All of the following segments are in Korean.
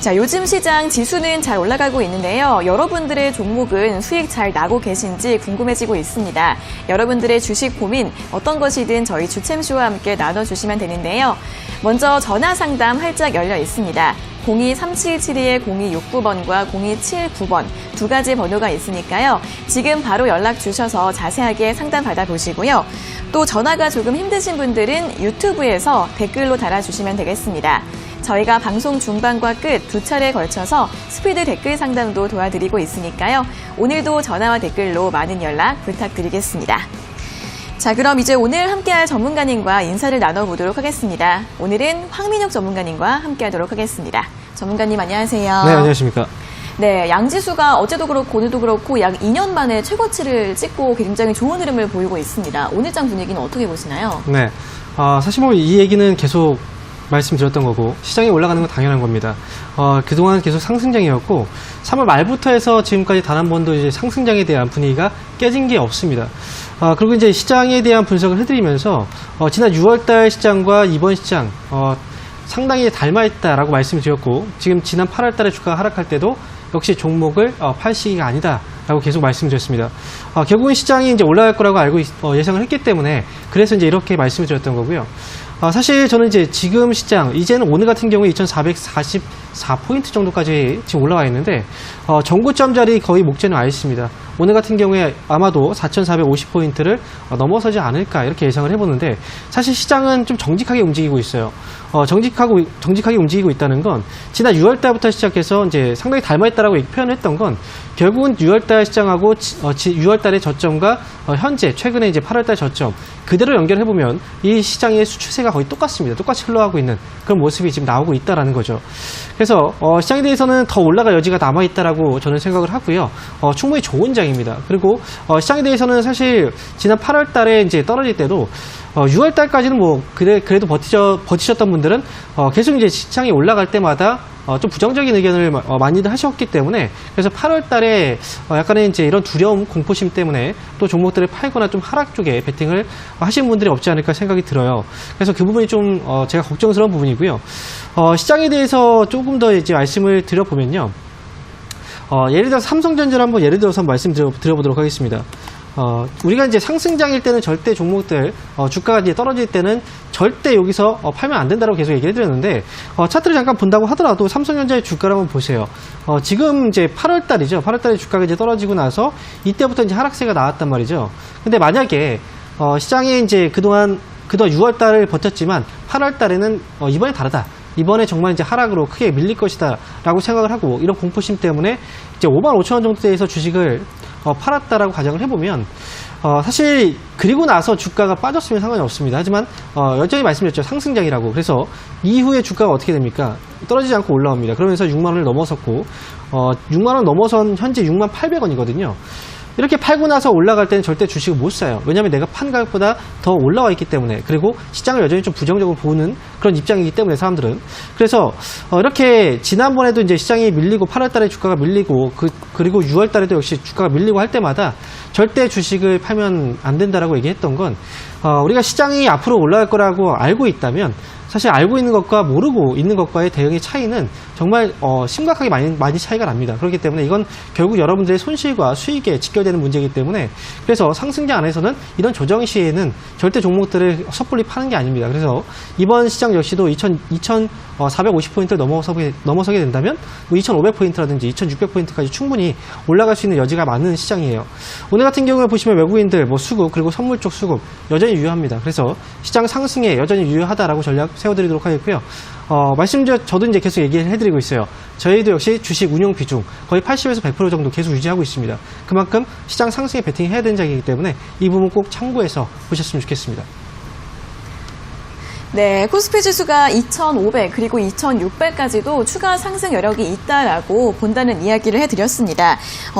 자, 요즘 시장 지수는 잘 올라가고 있는데요. 여러분들의 종목은 수익 잘 나고 계신지 궁금해지고 있습니다. 여러분들의 주식 고민 어떤 것이든 저희 주챔쇼와 함께 나눠주시면 되는데요. 먼저 전화 상담 활짝 열려 있습니다. 02-3772-0269번과 0279번 두 가지 번호가 있으니까요. 지금 바로 연락 주셔서 자세하게 상담 받아보시고요. 또 전화가 조금 힘드신 분들은 유튜브에서 댓글로 달아주시면 되겠습니다. 저희가 방송 중반과 끝 두 차례에 걸쳐서 스피드 댓글 상담도 도와드리고 있으니까요. 오늘도 전화와 댓글로 많은 연락 부탁드리겠습니다. 자, 그럼 이제 오늘 함께할 전문가님과 인사를 나눠보도록 하겠습니다. 오늘은 황민혁 전문가님과 함께하도록 하겠습니다. 전문가님 안녕하세요. 네, 안녕하십니까. 네, 양지수가 어제도 그렇고 오늘도 그렇고 약 2년 만에 최고치를 찍고 굉장히 좋은 흐름을 보이고 있습니다. 오늘 장 분위기는 어떻게 보시나요? 네, 사실 뭐 이 얘기는 계속 말씀드렸던 거고 시장이 올라가는 건 당연한 겁니다. 그동안 계속 상승장이었고 3월 말부터 해서 지금까지 단 한 번도 이제 상승장에 대한 분위기가 깨진 게 없습니다. 그리고 이제 시장에 대한 분석을 해드리면서 지난 6월달 시장과 이번 시장 상당히 닮아있다라고 말씀드렸고 지금 지난 8월달에 주가가 하락할 때도 역시 종목을 팔 시기가 아니다라고 계속 말씀드렸습니다. 결국은 시장이 이제 올라갈 거라고 알고 예상을 했기 때문에 그래서 이제 이렇게 말씀을 드렸던 거고요. 사실 저는 이제 지금 시장, 이제는 오늘 같은 경우에 2444포인트 정도까지 지금 올라와 있는데, 전고점 자리 거의 목재는 와 있습니다. 오늘 같은 경우에 아마도 4450포인트를 넘어서지 않을까 이렇게 예상을 해보는데, 사실 시장은 좀 정직하게 움직이고 있어요. 정직하게 움직이고 있다는 건, 지난 6월달부터 시작해서 이제 상당히 닮아있다라고 표현을 했던 건, 결국은 6월달 시장하고 6월달의 저점과 현재, 최근에 이제 8월달 저점, 그대로 연결해보면 이 시장의 추세가 거의 똑같습니다. 똑같이 흘러가고 있는 그런 모습이 지금 나오고 있다라는 거죠. 그래서 시장에 대해서는 더 올라갈 여지가 남아있다라고 저는 생각을 하고요. 충분히 좋은 장입니다. 그리고 시장에 대해서는 사실 지난 8월달에 이제 떨어질 때도 6월달까지는 뭐 그래도 버티셨던 분들은 계속 이제 시장이 올라갈 때마다 좀 부정적인 의견을 많이들 하셨기 때문에 그래서 8월달에 약간의 이제 이런 두려움, 공포심 때문에 또 종목들을 팔거나 좀 하락 쪽에 베팅을 하시는 분들이 없지 않을까 생각이 들어요. 그래서 그 부분이 좀 제가 걱정스러운 부분이고요. 시장에 대해서 조금 더 이제 말씀을 드려보면요. 예를 들어서 삼성전자를 한번 말씀드려보도록 하겠습니다. 우리가 이제 상승장일 때는 절대 종목들, 주가가 이제 떨어질 때는 절대 여기서 팔면 안 된다고 계속 얘기를 해드렸는데, 차트를 잠깐 본다고 하더라도 삼성전자의 주가를 한번 보세요. 지금 이제 8월달이죠. 8월달에 주가가 이제 떨어지고 나서 이때부터 이제 하락세가 나왔단 말이죠. 근데 만약에, 시장에 이제 그동안 6월달을 버텼지만 8월달에는 이번에 다르다. 이번에 정말 이제 하락으로 크게 밀릴 것이다 라고 생각을 하고 이런 공포심 때문에 이제 55,000원 정도에서 주식을 팔았다라고 가정을 해보면 사실 그리고 나서 주가가 빠졌으면 상관이 없습니다. 하지만 여전히 말씀드렸죠. 상승장이라고. 그래서 이후에 주가가 어떻게 됩니까? 떨어지지 않고 올라옵니다. 그러면서 6만원을 넘어섰고 6만원 넘어선 현재 68,000원이거든요. 이렇게 팔고 나서 올라갈 때는 절대 주식을 못 사요. 왜냐하면 내가 판 가격보다 더 올라와 있기 때문에, 그리고 시장을 여전히 좀 부정적으로 보는 그런 입장이기 때문에 사람들은. 그래서 이렇게 지난번에도 이제 시장이 밀리고 8월달에 주가가 밀리고 그리고 6월달에도 역시 주가가 밀리고 할 때마다 절대 주식을 팔면 안 된다라고 얘기했던 건 우리가 시장이 앞으로 올라갈 거라고 알고 있다면 사실 알고 있는 것과 모르고 있는 것과의 대응의 차이는 정말 심각하게 많이 차이가 납니다. 그렇기 때문에 이건 결국 여러분들의 손실과 수익에 직결되는 문제이기 때문에, 그래서 상승장 안에서는 이런 조정 시에는 절대 종목들을 섣불리 파는 게 아닙니다. 그래서 이번 시장 역시도 2,450포인트를 넘어서게 된다면 2,500포인트라든지 2,600포인트까지 충분히 올라갈 수 있는 여지가 많은 시장이에요. 오늘 같은 경우에 보시면 외국인들 수급, 그리고 선물 쪽 수급 여전히 유효합니다. 그래서 시장 상승에 여전히 유효하다라고 전략 세워드리도록 하겠고요. 저도 이제 계속 얘기를 해드리고 있어요. 저희도 역시 주식 운용 비중 거의 80에서 100% 정도 계속 유지하고 있습니다. 그만큼 시장 상승에 베팅해야 되는 장이기 때문에 이 부분 꼭 참고해서 보셨으면 좋겠습니다. 네, 코스피 지수가 2,500 그리고 2,600까지도 추가 상승 여력이 있다라고 본다는 이야기를 해드렸습니다.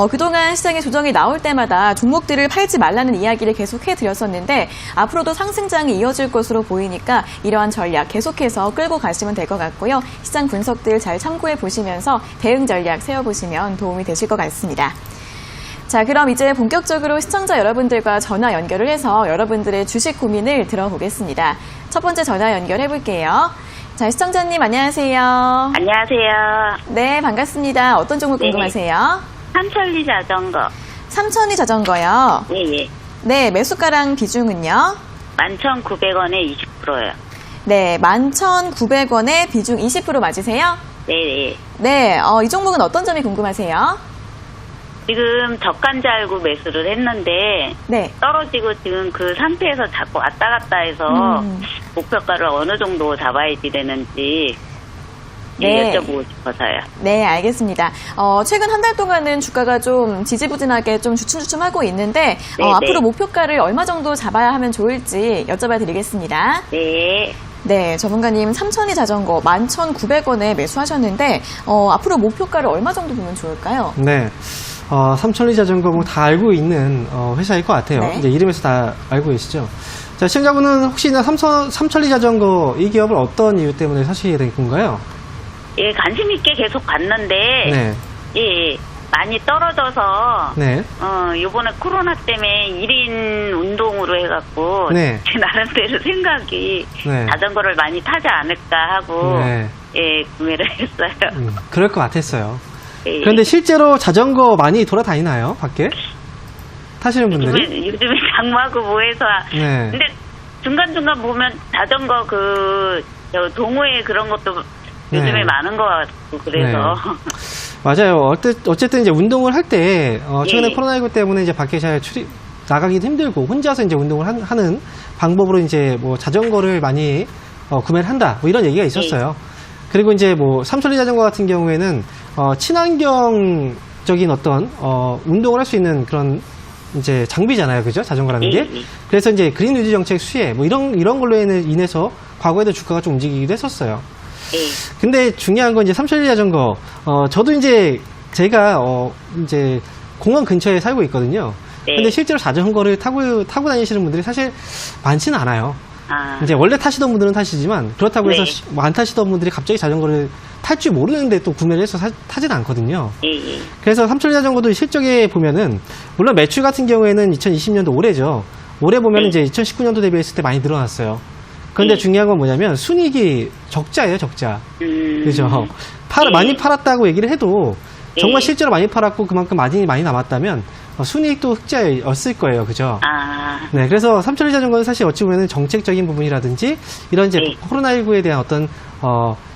그동안 시장의 조정이 나올 때마다 종목들을 팔지 말라는 이야기를 계속 해드렸었는데 앞으로도 상승장이 이어질 것으로 보이니까 이러한 전략 계속해서 끌고 가시면 될 것 같고요. 시장 분석들 잘 참고해 보시면서 대응 전략 세워보시면 도움이 되실 것 같습니다. 자, 그럼 이제 본격적으로 시청자 여러분들과 전화 연결을 해서 여러분들의 주식 고민을 들어보겠습니다. 첫 번째 전화 연결해 볼게요. 자, 시청자님 안녕하세요. 안녕하세요. 네, 반갑습니다. 어떤 종목 네. 궁금하세요? 삼천리 자전거. 삼천리 자전거요. 예, 예. 네, 매수가랑 비중은요? 11,900원에 20%요. 네, 11,900원에 비중 20% 맞으세요? 네, 네. 네, 이 종목은 어떤 점이 궁금하세요? 지금 저가인 줄 알고 매수를 했는데 네. 떨어지고 지금 그 상태에서 자꾸 왔다 갔다 해서 목표가를 어느 정도 잡아야지 되는지 네. 여쭤보고 싶어서요. 네, 알겠습니다. 최근 한 달 동안은 주가가 좀 지지부진하게 좀 주춤주춤하고 있는데, 네, 앞으로 네. 목표가를 얼마 정도 잡아야 하면 좋을지 여쭤봐 드리겠습니다. 네. 네, 전문가님 삼천리 자전거 11,900원에 매수하셨는데, 앞으로 목표가를 얼마 정도 보면 좋을까요? 네. 삼천리 자전거 뭐 다 알고 있는 회사일 것 같아요. 네. 이제 이름에서 다 알고 계시죠. 자, 시청자분은 혹시나 삼천리 자전거 이 기업을 어떤 이유 때문에 사시게 된 건가요? 예, 관심 있게 계속 봤는데 네. 예, 많이 떨어져서 네. 요번에 코로나 때문에 1인 운동으로 해갖고 네. 제 나름대로 생각이 네. 자전거를 많이 타지 않을까 하고 네. 예, 구매를 했어요. 그럴 것 같았어요. 예. 그런데 실제로 자전거 많이 돌아다니나요? 밖에? 타시는 분들이? 요즘에 장마고 뭐해서 네. 근데 중간중간 보면 자전거 저 동호회 그런 것도 요즘에 네. 많은 것 같고 그래서 맞아요. 어쨌든 이제 운동을 할 때, 최근에 예. 코로나19 때문에 이제 밖에 잘 나가기도 힘들고, 혼자서 이제 운동을 하는 방법으로 이제 뭐 자전거를 많이 구매를 한다. 뭐 이런 얘기가 있었어요. 그리고 이제 뭐 삼천리 자전거 같은 경우에는, 친환경적인 어떤, 운동을 할 수 있는 그런 이제 장비잖아요. 그죠? 자전거라는 게. 그래서 이제 그린 뉴딜 정책 수혜, 뭐 이런 걸로 인해서 과거에도 주가가 좀 움직이기도 했었어요. 예. 근데 중요한 건 이제 삼천리 자전거, 저도 이제 제가 이제 공원 근처에 살고 있거든요. 네. 근데 실제로 자전거를 타고 다니시는 분들이 사실 많지는 않아요. 아, 이제 원래 타시던 분들은 타시지만 그렇다고 해서 네. 안 타시던 분들이 갑자기 자전거를 탈 줄 모르는데 또 구매를 해서 타진 않거든요. 예, 예. 그래서 삼천리 자전거도 실적에 보면은 물론 매출 같은 경우에는 2020년도 올해죠. 올해 보면 이제 2019년도 대비했을 때 많이 늘어났어요. 그런데 중요한 건 뭐냐면 순이익이 적자예요, 적자. 그죠? 많이 팔았다고 얘기를 해도 정말 실제로 많이 팔았고 그만큼 마진이 많이 남았다면 순이익도 흑자였을 거예요, 그죠? 아, 네, 그래서 삼천리 자전거는 사실 어찌 보면 정책적인 부분이라든지 이런 이제 코로나19에 대한 어떤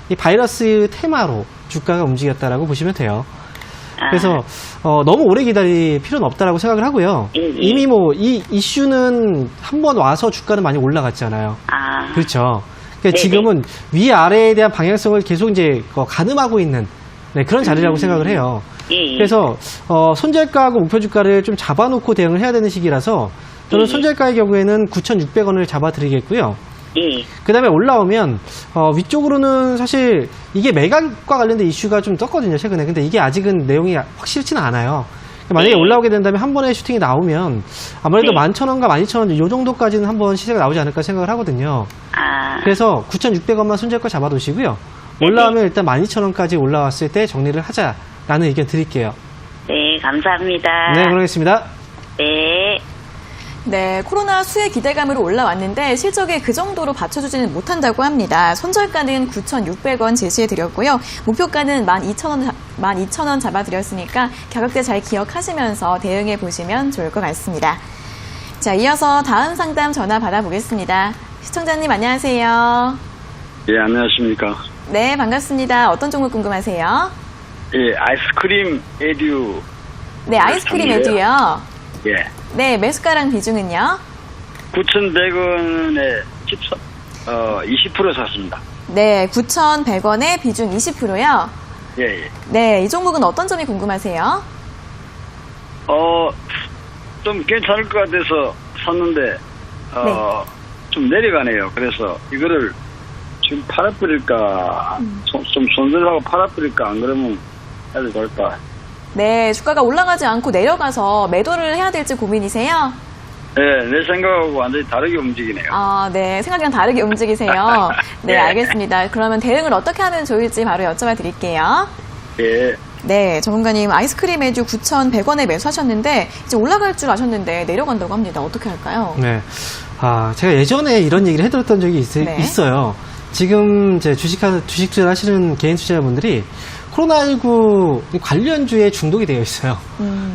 이 바이러스 테마로 주가가 움직였다라고 보시면 돼요. 그래서 너무 오래 기다릴 필요는 없다라고 생각을 하고요. 이미 뭐 이 이슈는 한번 와서 주가는 많이 올라갔잖아요. 아, 그렇죠. 그러니까 지금은 위아래에 대한 방향성을 계속 이제 가늠하고 있는 그런 자리라고 생각을 해요. 예. 그래서 손절가하고 목표 주가를 좀 잡아놓고 대응을 해야 되는 시기라서 저는 손절가의 경우에는 9,600원을 잡아드리겠고요. 예. 그 다음에 올라오면 위쪽으로는 사실 이게 매각과 관련된 이슈가 좀 떴거든요, 최근에. 근데 이게 아직은 내용이 확실치는 않아요. 만약에 올라오게 된다면 한 번에 슈팅이 나오면 아무래도 11,000원과 12,000원 요 정도까지는 한번 시세가 나오지 않을까 생각을 하거든요. 아, 그래서 9,600원만 손절가 잡아두시고요. 올라오면 일단 12,000원까지 올라왔을 때 정리를 하자라는 의견 드릴게요. 네, 감사합니다. 네, 그러겠습니다. 네. 네, 코로나 수혜 기대감으로 올라왔는데 실적에 그 정도로 받쳐주지는 못한다고 합니다. 손절가는 9,600원 제시해드렸고요. 목표가는 12,000원 잡아드렸으니까 가격대 잘 기억하시면서 대응해보시면 좋을 것 같습니다. 자, 이어서 다음 상담 전화 받아보겠습니다. 시청자님 안녕하세요. 예, 안녕하십니까. 네, 반갑습니다. 어떤 종목 궁금하세요? 예, 아이스크림 에듀. 네, 아이스크림 에듀요. 예. 네, 매수가랑 비중은요? 9,100원에 20% 샀습니다. 네, 9,100원에 비중 20%요. 예, 예. 네, 이 종목은 어떤 점이 궁금하세요? 좀 괜찮을 것 같아서 샀는데, 좀 내려가네요. 그래서 이거를 지금 팔아버릴까, 좀 손절하고 팔아버릴까, 안 그러면 해도 될까. 네, 주가가 올라가지 않고 내려가서 매도를 해야 될지 고민이세요? 네, 내 생각하고 완전히 다르게 움직이네요. 아, 네, 생각이랑 다르게 움직이세요. 네, 네. 알겠습니다. 그러면 대응을 어떻게 하면 좋을지 바로 여쭤봐 드릴게요. 예. 네, 전문가님 아이스크림 에듀 9,100원에 매수하셨는데 이제 올라갈 줄 아셨는데 내려간다고 합니다. 어떻게 할까요? 네. 제가 예전에 이런 얘기를 해드렸던 적이 네. 있어요. 지금 이제 주식 투자를 하시는 개인 투자자분들이 코로나19 관련주에 중독이 되어 있어요.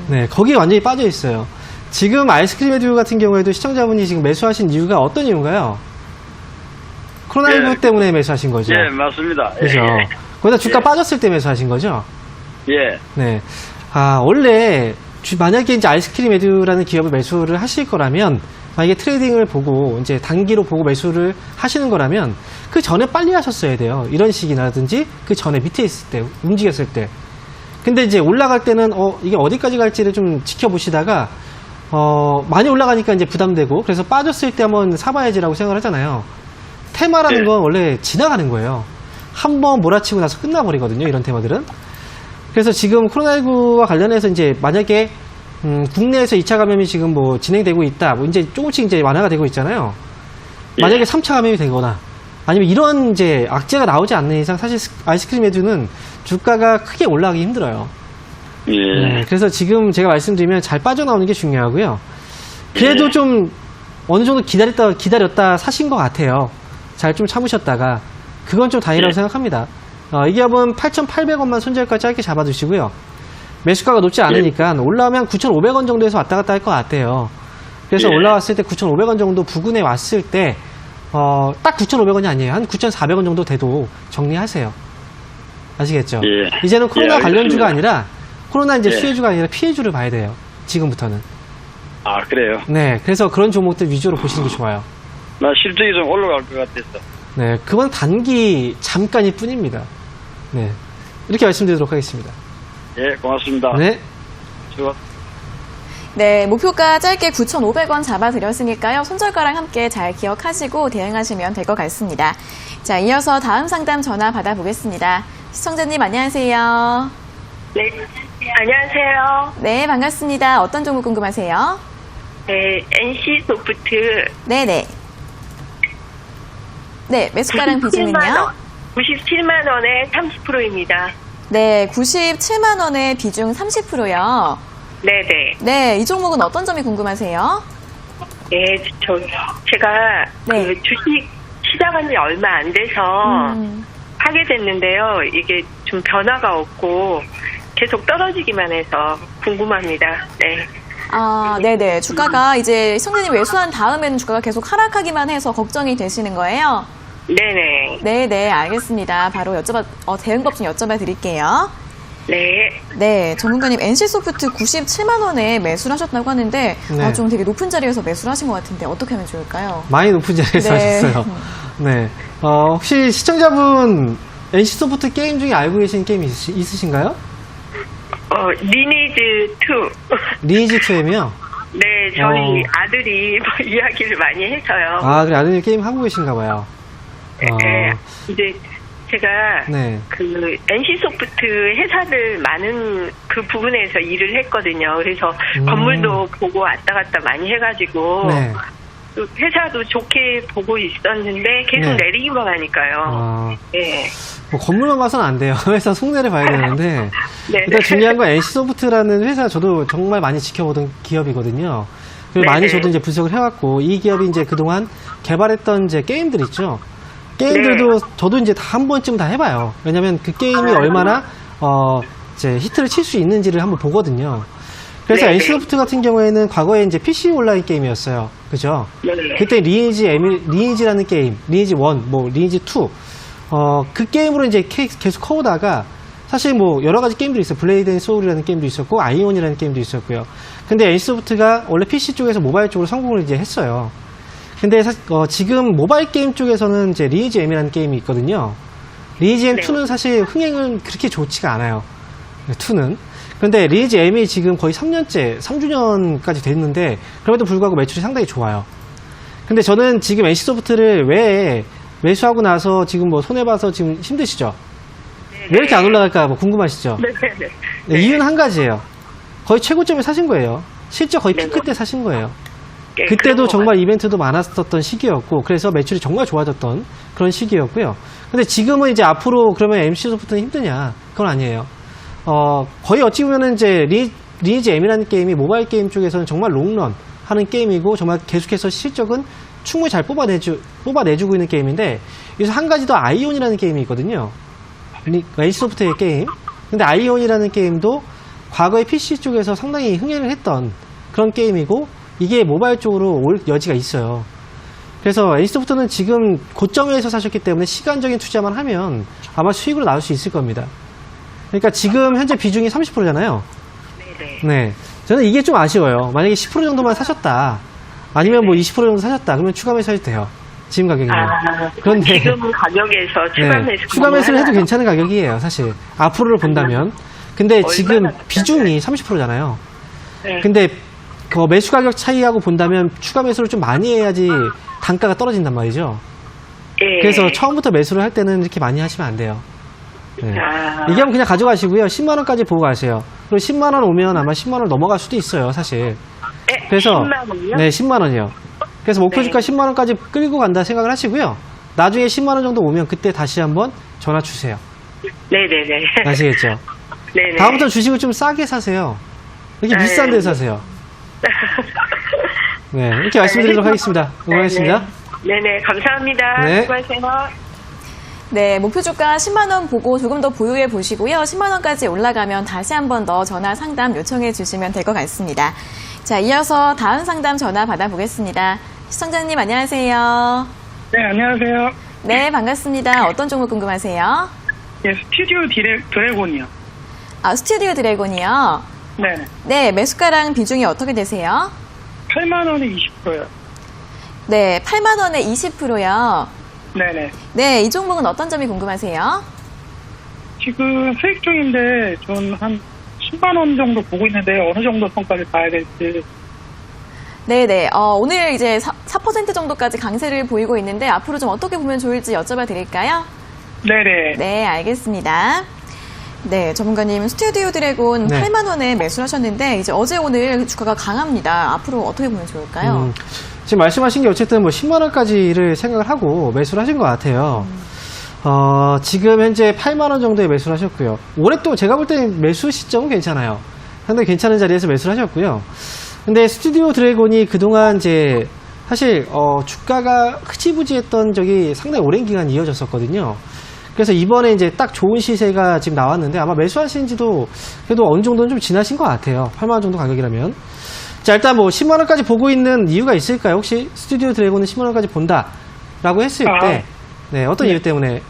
네, 거기에 완전히 빠져 있어요. 지금 아이스크림 에듀 같은 경우에도 시청자분이 지금 매수하신 이유가 어떤 이유인가요? 코로나19 예. 때문에 매수하신 거죠? 예, 맞습니다. 그죠? 예. 거기다 주가 예. 빠졌을 때 매수하신 거죠? 예. 네. 원래, 만약에 이제 아이스크림 에듀라는 기업을 매수를 하실 거라면, 만약에 트레이딩을 보고, 이제 단기로 보고 매수를 하시는 거라면, 그 전에 빨리 하셨어야 돼요. 이런 식이라든지, 그 전에 밑에 있을 때, 움직였을 때. 근데 이제 올라갈 때는, 이게 어디까지 갈지를 좀 지켜보시다가, 많이 올라가니까 이제 부담되고, 그래서 빠졌을 때 한번 사봐야지라고 생각을 하잖아요. 테마라는 네. 건 원래 지나가는 거예요. 한번 몰아치고 나서 끝나버리거든요. 이런 테마들은. 그래서 지금 코로나19와 관련해서 이제 만약에 국내에서 2차 감염이 지금 뭐 진행되고 있다. 뭐 이제 조금씩 이제 완화가 되고 있잖아요. 만약에 3차 감염이 되거나 아니면 이런 이제 악재가 나오지 않는 이상 사실 아이스크림 에듀는 주가가 크게 올라가기 힘들어요. 예. 네, 그래서 지금 제가 말씀드리면 잘 빠져나오는 게 중요하고요. 그래도 예. 좀 어느 정도 기다렸다 사신 것 같아요. 잘 좀 참으셨다가 그건 좀 다행이라고 예. 생각합니다. 이 기업은 8,800원만 손절가 짧게 잡아두시고요. 매수가가 높지 않으니까 올라오면 9,500원 정도에서 왔다 갔다 할 것 같아요. 그래서 예. 올라왔을 때 9,500원 정도 부근에 왔을 때 딱 9,500원이 아니에요. 한 9,400원 정도 돼도 정리하세요. 아시겠죠? 예. 이제는 코로나 예, 관련주가 알겠습니다. 아니라 코로나 이제 예. 수혜주가 아니라 피해주를 봐야 돼요. 지금부터는. 아, 그래요? 네, 그래서 그런 종목들 위주로 보시는 게 좋아요. 나 실적이 좀 올라갈 것 같아서. 네, 그건 단기 잠깐일 뿐입니다. 네, 이렇게 말씀드리도록 하겠습니다. 예, 고맙습니다. 네. 수고. 네, 목표가 짧게 9,500원 잡아드렸으니까요. 손절가랑 함께 잘 기억하시고 대응하시면 될 것 같습니다. 자, 이어서 다음 상담 전화 받아보겠습니다. 시청자님 안녕하세요. 네, 안녕하세요. 네, 반갑습니다. 어떤 종목 궁금하세요? 네, NC 소프트 네네. 네, 매수가랑 비중은요? 97만 원에 30%입니다. 네, 97만 원의 비중 30%요. 네네. 네, 이 종목은 어떤 점이 궁금하세요? 네, 제가 네. 그 주식 시작한 지 얼마 안 돼서 하게 됐는데요. 이게 좀 변화가 없고 계속 떨어지기만 해서 궁금합니다. 네. 아, 네네. 주가가 이제 시청자님 매수한 다음에는 주가가 계속 하락하기만 해서 걱정이 되시는 거예요? 네네. 네네, 알겠습니다. 바로 대응법 좀 여쭤봐 드릴게요. 네. 네, 전문가님 NC소프트 97만 원에 매수를 하셨다고 하는데 네. 좀 되게 높은 자리에서 매수를 하신 것 같은데 어떻게 하면 좋을까요? 많이 높은 자리에서 네. 하셨어요. 네. 혹시 시청자분 NC소프트 게임 중에 알고 계신 게임 있으신가요? 리니지 2. 리니지2M이요? 네, 저희 아들이 뭐 이야기를 많이 해서요. 아, 그래, 아드님 게임 하고 계신가 봐요. 네, 이제 제가 네. 그 NC소프트 회사들 많은 그 부분에서 일을 했거든요. 그래서 건물도 보고 왔다 갔다 많이 해가지고 네. 또 회사도 좋게 보고 있었는데 계속 네. 내리기만 하니까요. 네. 뭐 건물만 봐서는 안 돼요. 회사 속내를 봐야 되는데 네. 일단 중요한 건 NC소프트라는 회사 저도 정말 많이 지켜보던 기업이거든요. 그리고 네네. 많이 저도 이제 분석을 해왔고 이 기업이 이제 그동안 개발했던 이제 게임들 있죠. 게임들도 저도 이제 다 한 번쯤 다 해봐요. 왜냐면 그 게임이 얼마나 이제 히트를 칠 수 있는지를 한번 보거든요. 그래서 네네. NC소프트 같은 경우에는 과거에 이제 PC 온라인 게임이었어요. 그죠? 네네. 그때 리니지라는 게임, 리니지 1, 뭐 리니지 2, 그 게임으로 이제 계속 커오다가 사실 뭐 여러 가지 게임들이 있어요. 블레이드 앤 소울이라는 게임도 있었고 아이온이라는 게임도 있었고요. 근데 NC소프트가 원래 PC 쪽에서 모바일 쪽으로 성공을 이제 했어요. 근데 지금 모바일 게임 쪽에서는 이제 리니지 M이라는 게임이 있거든요. 리니지 M2는 사실 흥행은 그렇게 좋지가 않아요. 2는. 그런데 리니지 M이 지금 거의 3년째, 3주년까지 됐는데 그럼에도 불구하고 매출이 상당히 좋아요. 근데 저는 지금 NC소프트를 왜 매수하고 나서 지금 뭐 손해봐서 지금 힘드시죠? 왜 이렇게 안 올라갈까 뭐 궁금하시죠? 네네네. 네, 이유는 한 가지예요. 거의 최고점에 사신 거예요. 실제 거의 네. 피크 때 사신 거예요. 네, 그때도 그런 정말 것 이벤트도 많았었던 시기였고 그래서 매출이 정말 좋아졌던 그런 시기였고요. 근데 지금은 이제 앞으로 그러면 NC소프트는 힘드냐? 그건 아니에요. 거의 어찌 보면은 이제 리니지 M이라는 게임이 모바일 게임 쪽에서는 정말 롱런 하는 게임이고 정말 계속해서 실적은 충분히 잘 뽑아내주고 있는 게임인데, 여기서 한 가지 더 아이온이라는 게임이 있거든요. NC소프트의 게임. 근데 아이온이라는 게임도 과거에 PC 쪽에서 상당히 흥행을 했던 그런 게임이고, 이게 모바일 쪽으로 올 여지가 있어요. 그래서 NC소프트는 지금 고점에서 사셨기 때문에 시간적인 투자만 하면 아마 수익으로 나올 수 있을 겁니다. 그러니까 지금 현재 비중이 30%잖아요. 네네. 네. 저는 이게 좀 아쉬워요. 만약에 10% 정도만 사셨다. 아니면 뭐 20% 정도 사셨다. 그러면 추가 매수해도 돼요. 지금 가격이면. 그런데 지금 가격에서 추가 네, 매수. 추가 매수를 해도 괜찮은 가격이에요, 사실. 앞으로를 본다면. 근데 지금 얼마나 비중이 30%잖아요. 네. 근데 그 매수 가격 차이하고 본다면 추가 매수를 좀 많이 해야지 단가가 떨어진단 말이죠. 예. 그래서 처음부터 매수를 할 때는 이렇게 많이 하시면 안 돼요. 네. 얘기하면 그냥 가져가시고요. 10만원까지 보고 가세요. 그리고 10만원 오면 아마 10만원 넘어갈 수도 있어요, 사실. 그래서 10만 원이요? 네, 10만원이요. 그래서 목표 네. 주가 10만원까지 끌고 간다 생각을 하시고요. 나중에 10만원 정도 오면 그때 다시 한번 전화 주세요. 네네네. 아시겠죠? 네네. 다음부터 주식을 좀 싸게 사세요. 이렇게 네. 비싼 데 사세요. 네, 이렇게 말씀드리도록 하겠습니다. 응원하겠습니다. 네네, 감사합니다. 네. 수고하세요. 네, 목표 주가 10만 원 보고 조금 더 보유해 보시고요. 10만 원까지 올라가면 다시 한 번 더 전화 상담 요청해 주시면 될 것 같습니다. 자, 이어서 다음 상담 전화 받아보겠습니다. 시청자님 안녕하세요. 네, 안녕하세요. 네, 반갑습니다. 어떤 종목 궁금하세요? 예, 스튜디오 드래곤이요. 아, 스튜디오 드래곤이요. 네, 네, 매수가랑 비중이 어떻게 되세요? 8만 원에 20%요. 네, 8만 원에 20%요. 네네. 네, 이 종목은 어떤 점이 궁금하세요? 지금 수익 중인데, 전 한 10만 원 정도 보고 있는데, 어느 정도 선까지 가야 될지. 네네. 오늘 이제 4% 정도까지 강세를 보이고 있는데 앞으로 좀 어떻게 보면 좋을지 여쭤봐 드릴까요? 네네. 네, 알겠습니다. 네, 전문가님 스튜디오 드래곤 네. 8만 원에 매수를 하셨는데 이제 어제 오늘 주가가 강합니다. 앞으로 어떻게 보면 좋을까요? 지금 말씀하신 게 어쨌든 뭐 10만원까지를 생각을 하고 매수를 하신 것 같아요. 지금 현재 8만원 정도에 매수를 하셨고요. 올해 또 제가 볼 때는 매수 시점은 괜찮아요. 상당히 괜찮은 자리에서 매수를 하셨고요. 근데 스튜디오 드래곤이 그동안 이제 사실 주가가 흐지부지했던 적이 상당히 오랜 기간 이어졌었거든요. 그래서 이번에 이제 딱 좋은 시세가 지금 나왔는데 아마 매수하신 지도 그래도 어느 정도는 좀 지나신 것 같아요. 8만원 정도 가격이라면. 자, 일단 뭐 10만원까지 보고 있는 이유가 있을까요? 혹시 스튜디오 드래곤은 10만원까지 본다라고 했을 때, 네, 어떤 이유 때문에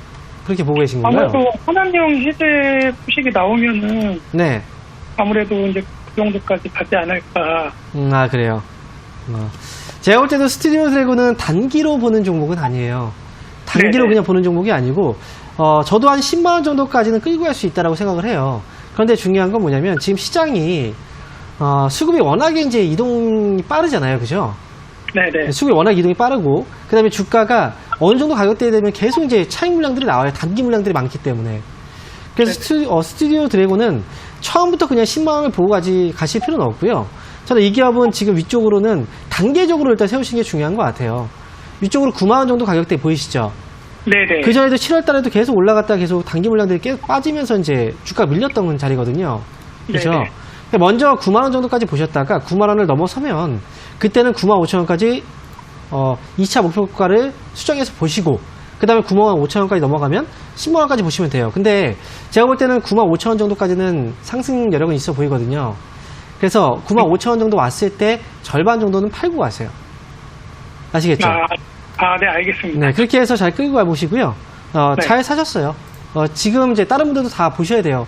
그렇게 보고 계신 건가요? 아무래도 하나형 해제 소식이 나오면은, 네. 아무래도 이제 그 정도까지 가지 않을까. 아, 그래요. 제가 볼 때도 스튜디오 드래곤은 단기로 보는 종목은 아니에요. 단기로 네네. 그냥 보는 종목이 아니고, 저도 한 10만원 정도까지는 끌고 갈 수 있다라고 생각을 해요. 그런데 중요한 건 뭐냐면, 지금 시장이, 수급이 워낙에 이제 이동이 빠르잖아요. 그죠? 네네. 수급이 워낙 이동이 빠르고, 그 다음에 주가가 어느 정도 가격대에 되면 계속 이제 차익 물량들이 나와요. 단기 물량들이 많기 때문에. 그래서 스튜디오 드래곤은 처음부터 그냥 10만원을 보고 가실 필요는 없고요. 저는 이 기업은 지금 위쪽으로는 단계적으로 일단 세우시는 게 중요한 것 같아요. 위쪽으로 9만원 정도 가격대 보이시죠? 네네. 그 전에도 7월 달에도 계속 올라갔다가 계속 단기 물량들이 계속 빠지면서 이제 주가 밀렸던 자리거든요. 그렇죠? 네네. 먼저 9만원 정도까지 보셨다가 9만원을 넘어서면 그때는 9만 5천원까지 2차 목표가를 수정해서 보시고 그 다음에 9만 5천원까지 넘어가면 10만원까지 보시면 돼요. 근데 제가 볼 때는 9만 5천원 정도까지는 상승 여력은 있어 보이거든요. 그래서 9만 5천원 정도 왔을 때 절반 정도는 팔고 가세요. 아시겠죠? 네, 알겠습니다. 네, 그렇게 해서 잘 끌고 가보시고요. 네. 잘 사셨어요. 지금 이제 다른 분들도 다 보셔야 돼요.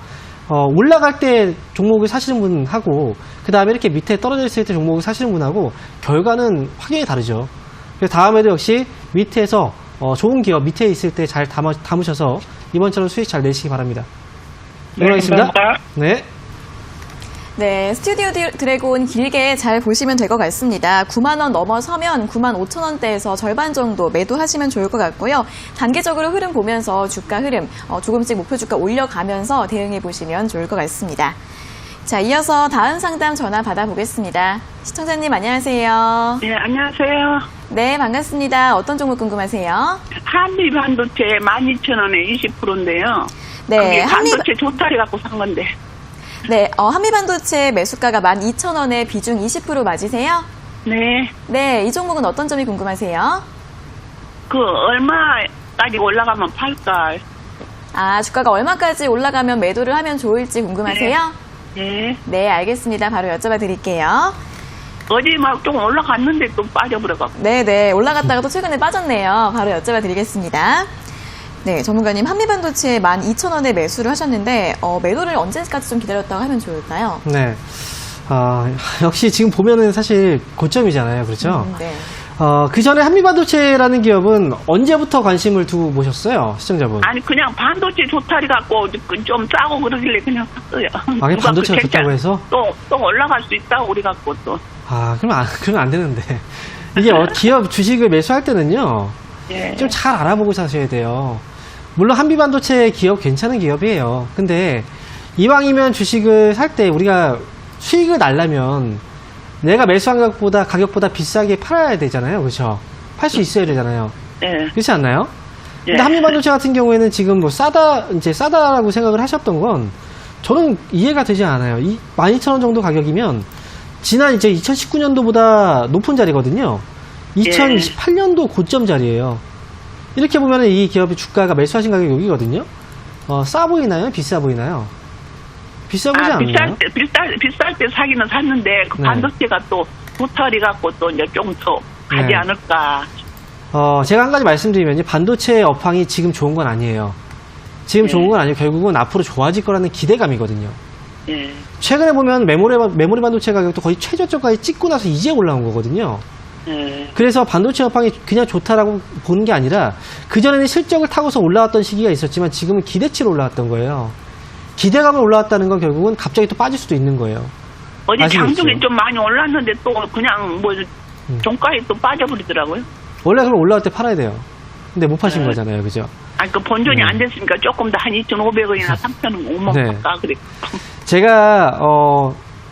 올라갈 때 종목을 사시는 분하고, 그 다음에 이렇게 밑에 떨어져 있을 때 종목을 사시는 분하고, 결과는 확연히 다르죠. 그래서 다음에도 역시 밑에서, 좋은 기업 밑에 있을 때 잘 담으셔서, 이번처럼 수익 잘 내시기 바랍니다. 네, 응원하겠습니다. 감사합니다. 네. 네, 스튜디오 드래곤 길게 잘 보시면 될 것 같습니다. 9만 원 넘어서면 9만 5천 원대에서 절반 정도 매도하시면 좋을 것 같고요. 단계적으로 흐름 보면서 주가 흐름 조금씩 목표 주가 올려가면서 대응해 보시면 좋을 것 같습니다. 자, 이어서 다음 상담 전화 받아보겠습니다. 시청자님 안녕하세요. 네, 안녕하세요. 네, 반갑습니다. 어떤 종목 궁금하세요? 한미 반도체 12,000원에 20%인데요. 네, 그게 반도체 좋다리 갖고 산 건데. 네, 한미반도체 매수가가 12,000원에 비중 20% 맞으세요? 네. 네, 이 종목은 어떤 점이 궁금하세요? 그 얼마까지 올라가면 팔까? 아, 주가가 얼마까지 올라가면 매도를 하면 좋을지 궁금하세요? 네. 네, 알겠습니다. 바로 여쭤봐 드릴게요. 어제 막 좀 올라갔는데 또 빠져버려갖고. 네네, 올라갔다가 또 최근에 빠졌네요. 바로 여쭤봐 드리겠습니다. 네, 전문가님, 한미반도체 12,000원에 매수를 하셨는데, 매도를 언제까지 좀 기다렸다가 하면 좋을까요? 네. 역시 지금 보면은 사실 고점이잖아요. 그렇죠? 네. 그 전에 한미반도체라는 기업은 언제부터 관심을 두고 보셨어요? 시청자분. 아니 그냥 반도체 좋다리 갖고 좀 싸고 그러길래 그냥 샀어요. 그게 누가 반도체가 그 좋다고 해서? 또 올라갈 수 있다고 우리 갖고 또. 그러면 안 되는데. 이게 기업 주식을 매수할 때는요, 예. 좀 잘 알아보고 사셔야 돼요. 물론 한미반도체 기업 괜찮은 기업이에요. 근데 이왕이면 주식을 살 때 우리가 수익을 날려면 내가 매수한 가격보다 비싸게 팔아야 되잖아요. 그렇죠? 팔 수 있어야 되잖아요. 예. 그렇지 않나요? 근데 예. 한미반도체 같은 경우에는 지금 뭐 싸다라고 생각을 하셨던 건 저는 이해가 되지 않아요. 12,000원 정도 가격이면 지난 이제 2019년도보다 높은 자리거든요. 2028년도 고점 자리예요. 이렇게 보면 이 기업의 주가가 매수하신 가격이 여기거든요. 싸 보이나요? 비싸 보이나요? 비싸 보이지 않나요? 비쌀 때 사기는 샀는데 그 네. 반도체가 또 도타리 갖고 또 이제 좀 더 가지 네. 않을까. 제가 한 가지 말씀드리면 반도체 업황이 지금 좋은 건 아니에요. 지금 좋은 건 아니고 결국은 앞으로 좋아질 거라는 기대감이거든요. 예. 최근에 보면 메모리 반도체 가격도 거의 최저점까지 찍고 나서 이제 올라온 거거든요. 예. 그래서 반도체 업황이 그냥 좋다라고 보는 게 아니라 그전에는 실적을 타고서 올라왔던 시기가 있었지만 지금은 기대치로 올라왔던 거예요. 기대감을 올라왔다는 건 결국은 갑자기 또 빠질 수도 있는 거예요. 어제 아시겠죠? 장중에 좀 많이 올랐는데 또 그냥 뭐 종가에 또 빠져버리더라고요. 원래 그럼 올라올 때 팔아야 돼요. 근데 못 파신 네. 거잖아요. 그죠? 아니 그 본전이 네. 안 됐으니까 조금 더 한 2,500원이나 3,000원 오면 네. 할까 그래. 제가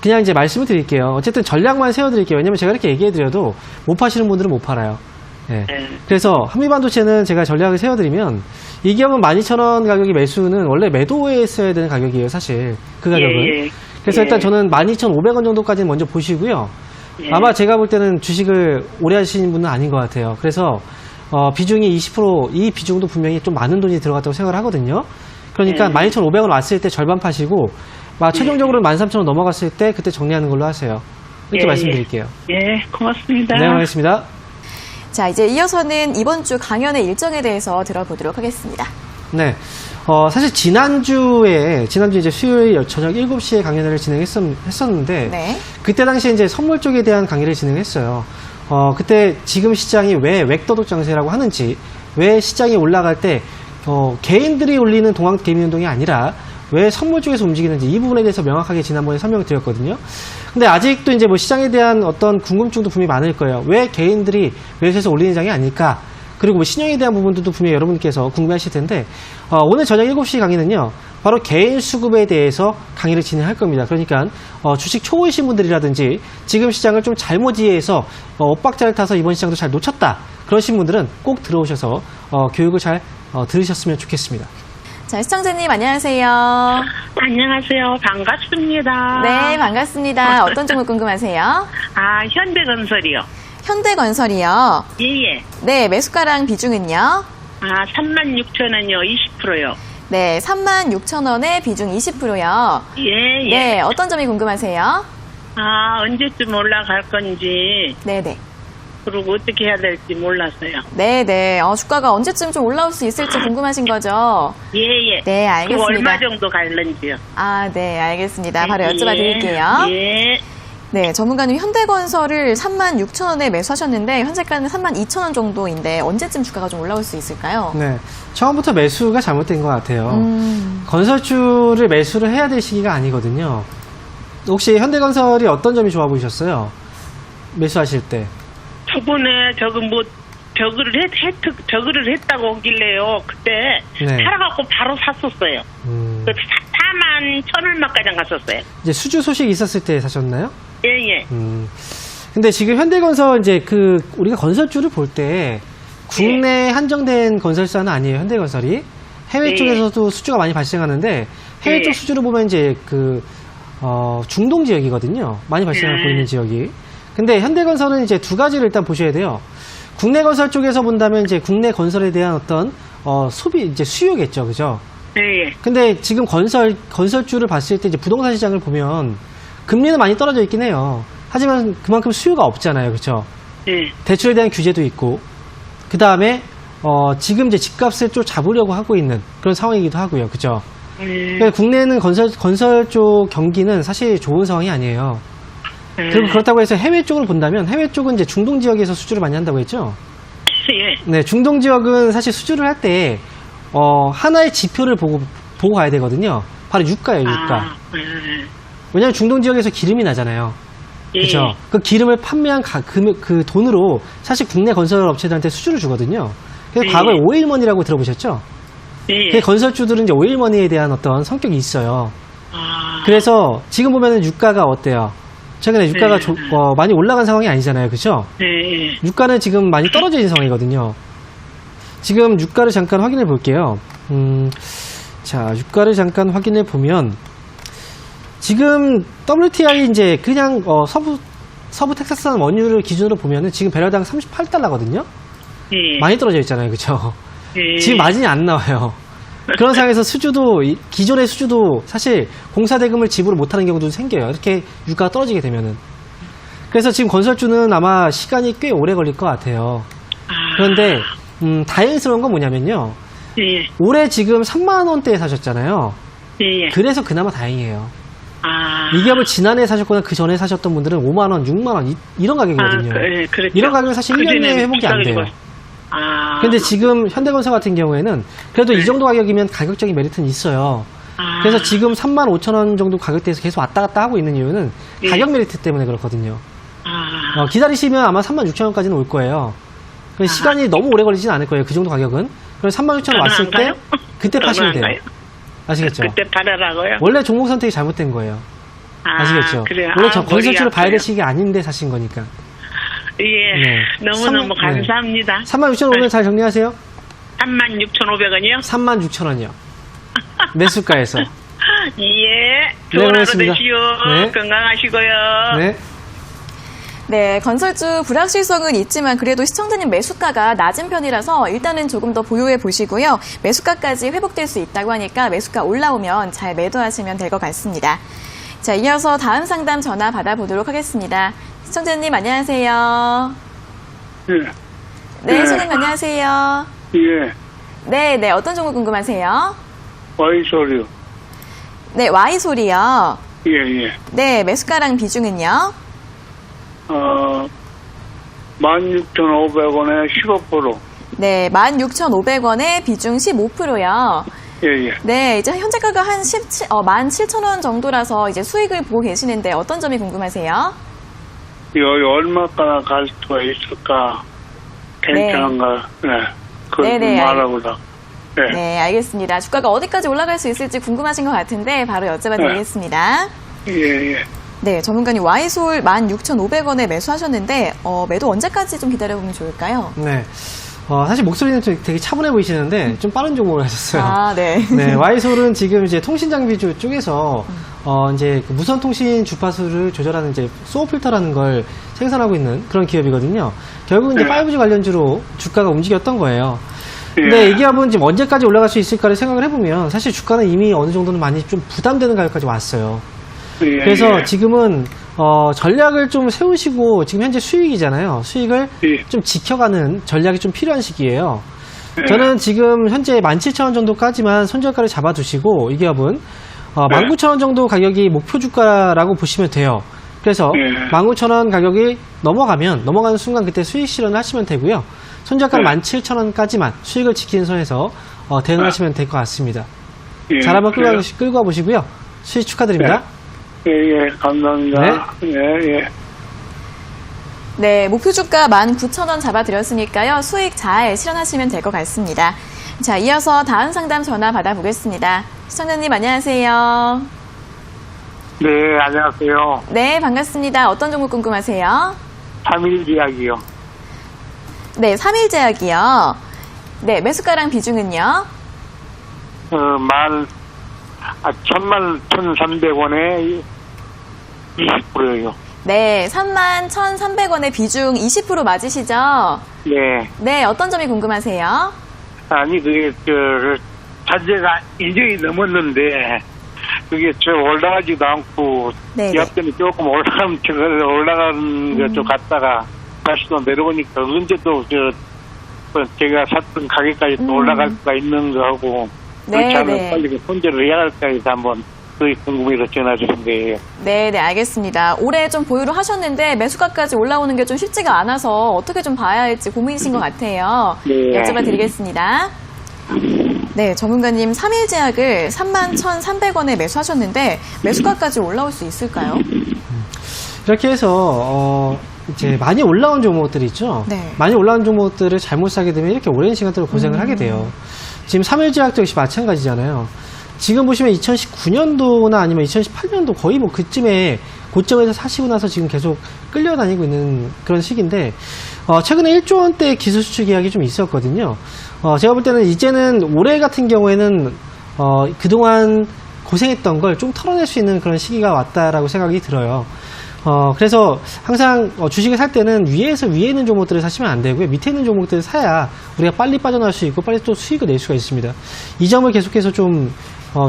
그냥 이제 말씀을 드릴게요. 어쨌든 전략만 세워드릴게요. 왜냐면 제가 이렇게 얘기해드려도 못 파시는 분들은 못 팔아요. 예. 네. 그래서 한미반도체는 제가 전략을 세워드리면 이 기업은 12,000원 가격의 매수는 원래 매도에 했어야 되는 가격이에요. 사실 그 가격은. 예. 그래서 예. 일단 저는 12,500원 정도까지는 먼저 보시고요. 예. 아마 제가 볼 때는 주식을 오래 하시는 분은 아닌 것 같아요. 그래서 비중이 20%, 이 비중도 분명히 좀 많은 돈이 들어갔다고 생각을 하거든요. 그러니까 예. 12,500원 왔을 때 절반 파시고 최종적으로 13,000원 넘어갔을 때 그때 정리하는 걸로 하세요. 이렇게 예. 말씀드릴게요. 예, 고맙습니다. 네, 알겠습니다. 자, 이제 이어서는 이번 주 강연의 일정에 대해서 들어보도록 하겠습니다. 네. 사실 지난주에 이제 수요일 저녁 7시에 강연회를 진행했었는데, 네. 그때 당시에 이제 선물 쪽에 대한 강의를 진행했어요. 그때 지금 시장이 왜 웩도덕 장세라고 하는지, 왜 시장이 올라갈 때, 개인들이 올리는 동학 개미 운동이 아니라, 왜 선물 쪽에서 움직이는지 이 부분에 대해서 명확하게 지난번에 설명을 드렸거든요. 근데 아직도 이제 뭐 시장에 대한 어떤 궁금증도 분명히 많을 거예요. 왜 개인들이 매수해서 올리는 장이 아닐까? 그리고 뭐 신용에 대한 부분들도 분명히 여러분께서 궁금해하실 텐데, 오늘 저녁 7시 강의는요, 바로 개인 수급에 대해서 강의를 진행할 겁니다. 그러니까, 주식 초보이신 분들이라든지, 지금 시장을 좀 잘못 이해해서, 엇박자를 타서 이번 시장도 잘 놓쳤다. 그러신 분들은 꼭 들어오셔서, 교육을 잘, 들으셨으면 좋겠습니다. 자, 시청자님 안녕하세요. 안녕하세요. 반갑습니다. 네, 반갑습니다. 어떤 종목 궁금하세요? 아, 현대건설이요. 현대건설이요. 예예. 네, 매수가랑 비중은요? 아, 36,000원이요. 20%요. 네, 36,000원에 비중 20%요. 예예. 네, 어떤 점이 궁금하세요? 아, 언제쯤 올라갈 건지, 네네. 그리고 어떻게 해야 될지 몰랐어요. 네네. 주가가 언제쯤 좀 올라올 수 있을지 궁금하신 거죠? 예예. 네, 그 알겠습니다. 얼마 정도 갈는지요. 아, 네, 알겠습니다. 바로 여쭤봐 예. 드릴게요. 예. 네, 전문가님 현대건설을 36,000원에 매수하셨는데 현재가는 32,000원 정도인데 언제쯤 주가가 좀 올라올 수 있을까요? 네. 처음부터 매수가 잘못된 것 같아요. 건설주를 매수를 해야 될 시기가 아니거든요. 혹시 현대건설이 어떤 점이 좋아 보이셨어요? 매수하실 때. 저번에 저거를 했다고 오길래요. 그때 네. 팔아갖고 바로 샀었어요. 그 41,000원만까지 갔었어요. 이제 수주 소식 있었을 때 사셨나요? 예예. 근데 지금 현대건설 이제 우리가 건설주를 볼 때 국내 한정된 건설사는 아니에요. 현대건설이 해외 네. 쪽에서도 수주가 많이 발생하는데 해외 네. 쪽 수주를 보면 이제 중동 지역이거든요. 많이 발생하고 있는 지역이. 근데 현대건설은 이제 두 가지를 일단 보셔야 돼요. 국내 건설 쪽에서 본다면 이제 국내 건설에 대한 어떤 소비 이제 수요겠죠, 그죠? 예. 근데 지금 건설주를 봤을 때 이제 부동산 시장을 보면 금리는 많이 떨어져 있긴 해요. 하지만 그만큼 수요가 없잖아요, 그죠? 예. 대출에 대한 규제도 있고, 그 다음에 지금 이제 집값을 좀 잡으려고 하고 있는 그런 상황이기도 하고요, 그죠? 그러니까 국내는 건설 쪽 경기는 사실 좋은 상황이 아니에요. 그리고 그렇다고 해서 해외 쪽을 본다면 해외 쪽은 이제 중동 지역에서 수주를 많이 한다고 했죠. 예. 네, 중동 지역은 사실 수주를 할 때 하나의 지표를 보고 가야 되거든요. 바로 유가예요, 유가. 왜냐하면 중동 지역에서 기름이 나잖아요. 예. 그렇죠. 그 기름을 판매한 그 돈으로 사실 국내 건설 업체들한테 수주를 주거든요. 그래서 예. 과거에 오일머니라고 들어보셨죠? 예. 그 건설주들은 이제 오일머니에 대한 어떤 성격이 있어요. 아. 그래서 지금 보면은 유가가 어때요? 최근에 유가가 많이 올라간 상황이 아니잖아요. 그죠? 예. 유가는 지금 많이 떨어져 있는 상황이거든요. 지금 유가를 잠깐 확인해 볼게요. 자, 유가를 잠깐 확인해 보면 지금 WTI 이제 그냥 서부 텍사스산 원유를 기준으로 보면은 지금 배럴당 38달러거든요. 예. 많이 떨어져 있잖아요. 그죠? 예. 지금 마진이 안 나와요. 그런 상황에서 수주도 기존의 수주도 사실 공사 대금을 지불을 못하는 경우도 생겨요. 이렇게 유가가 떨어지게 되면은. 그래서 지금 건설주는 아마 시간이 꽤 오래 걸릴 것 같아요. 그런데 다행스러운 건 뭐냐면요. 예. 올해 지금 3만 원대에 사셨잖아요. 예. 그래서 그나마 다행이에요. 아. 이 기업을 지난해 사셨거나 그 전에 사셨던 분들은 5만 원, 6만 원 이런 가격이거든요. 예, 그렇죠. 이런 가격은 사실 1년 내에 회복이 안 돼요. 아. 근데 지금 현대건설 같은 경우에는 그래도 이 정도 가격이면 가격적인 메리트는 있어요. 아. 그래서 지금 3만 5천 원 정도 가격대에서 계속 왔다 갔다 하고 있는 이유는 예. 가격 메리트 때문에 그렇거든요. 아. 기다리시면 아마 3만 6천 원까지는 올 거예요. 시간이 너무 오래 걸리진 않을 거예요. 그 정도 가격은. 그럼 3만 6천 원 왔을 때 그때 파시면 돼요. 아시겠죠? 그때 팔아라고요? 원래 종목 선택이 잘못된 거예요. 아시겠죠? 그래요. 원래 저 건설주를 머리 봐야 아파요. 될 시기 아닌데 사신 거니까. 예. 네. 너무너무 감사합니다. 3만 6천 원 오면 잘 정리하세요. 36,500원이요? 3만 6천 원이요. 매수가에서. 예. 네, 좋은 하루 고맙습니다. 되시오. 네. 건강하시고요. 네. 네, 건설주 불확실성은 있지만 그래도 시청자님 매수가가 낮은 편이라서 일단은 조금 더 보유해 보시고요. 매수가까지 회복될 수 있다고 하니까 매수가 올라오면 잘 매도하시면 될 것 같습니다. 자, 이어서 다음 상담 전화 받아보도록 하겠습니다. 시청자님 안녕하세요. 예. 네, 시청자님 안녕하세요. 예. 네, 네, 어떤 종목 궁금하세요? 와이소리요. 네, Y소리요. 예, 예. 네, 매수가랑 비중은요? 16,500원에 15%. 네, 16,500원에 비중 15%요. 예, 예. 네, 이제 현재가가 한 17,000원 정도라서 이제 수익을 보고 계시는데 어떤 점이 궁금하세요? 여기 얼마까지 갈 수가 있을까? 괜찮은가? 네. 그걸 네네, 좀 말하고자. 네. 네, 알겠습니다. 주가가 어디까지 올라갈 수 있을지 궁금하신 것 같은데 바로 여쭤봐 드리겠습니다. 예, 예. 네, 전문가님 Y솔 16,500원에 매수하셨는데 매도 언제까지 좀 기다려보면 좋을까요? 네. 사실 목소리는 좀 되게 차분해 보이시는데 좀 빠른 종목을 하셨어요. 아, 네. 네, Y솔은 지금 이제 통신장비주 쪽에서 이제 그 무선 통신 주파수를 조절하는 이제 소어 필터라는 걸 생산하고 있는 그런 기업이거든요. 결국 이제 5G 관련주로 주가가 움직였던 거예요. 근데 이 기업은 지금 언제까지 올라갈 수 있을까를 생각을 해보면 사실 주가는 이미 어느 정도는 많이 좀 부담되는 가격까지 왔어요. 예, 그래서 예. 지금은 전략을 좀 세우시고 지금 현재 수익이잖아요. 수익을 예. 좀 지켜가는 전략이 좀 필요한 시기예요. 예. 저는 지금 현재 17,000원 정도까지만 손절가를 잡아두시고 이 기업은 19,000원 정도 가격이 목표 주가라고 보시면 돼요. 그래서 예. 19,000원 가격이 넘어가는 순간 그때 수익 실현을 하시면 되고요. 손절가는 예. 17,000원까지만 수익을 지키는 선에서 대응하시면 될 것 같습니다. 예. 잘 한번 그래요. 끌고 와보시고요. 수익 축하드립니다. 예, 예. 감사합니다. 네. 예, 예. 네, 목표 주가 19,000원 잡아드렸으니까요. 수익 잘 실현하시면 될 것 같습니다. 자, 이어서 다음 상담 전화 받아보겠습니다. 시청자님 안녕하세요. 네, 안녕하세요. 네, 반갑습니다. 어떤 종목 궁금하세요? 3일 이야기요. 네, 3일제약이요. 네, 매수가랑 비중은요? 11,300원에 20%요. 네, 31,300원의 비중 20% 맞으시죠? 네. 네, 어떤 점이 궁금하세요? 아니, 그게, 자재가 인정이 넘었는데, 그게 올라가지도 않고, 네. 약간이 조금 올라가면, 올라가는 거 좀 갔다가, 다시 또 내려오니까, 언제 또, 제가 샀던 가격까지 또 올라갈 수가 있는 거하고, 네, 그렇지 않으면 네. 빨리 손절을 해야 할까 해서 한번, 그게 궁금해서 전화 주신 거예요. 네, 네, 알겠습니다. 올해 좀 보유를 하셨는데 매수가까지 올라오는 게 좀 쉽지가 않아서 어떻게 좀 봐야 할지 고민이신 것 같아요. 네. 여쭤봐 드리겠습니다. 네, 전문가님 3일제약을 31,300원에 매수하셨는데 매수가까지 올라올 수 있을까요? 이렇게 해서 이제 많이 올라온 종목들 있죠. 네. 많이 올라온 종목들을 잘못 사게 되면 이렇게 오랜 시간 동안 고생을 하게 돼요. 지금 3일제약도 역시 마찬가지잖아요. 지금 보시면 2019년도나 아니면 2018년도 거의 뭐 그쯤에 고점에서 사시고 나서 지금 계속 끌려다니고 있는 그런 시기인데, 최근에 1조 원대 기술 수출 계약이 좀 있었거든요. 제가 볼 때는 이제는 올해 같은 경우에는, 그동안 고생했던 걸 좀 털어낼 수 있는 그런 시기가 왔다라고 생각이 들어요. 그래서 항상 주식을 살 때는 위에서 위에 있는 종목들을 사시면 안 되고요. 밑에 있는 종목들을 사야 우리가 빨리 빠져나올 수 있고 빨리 또 수익을 낼 수가 있습니다. 이 점을 계속해서 좀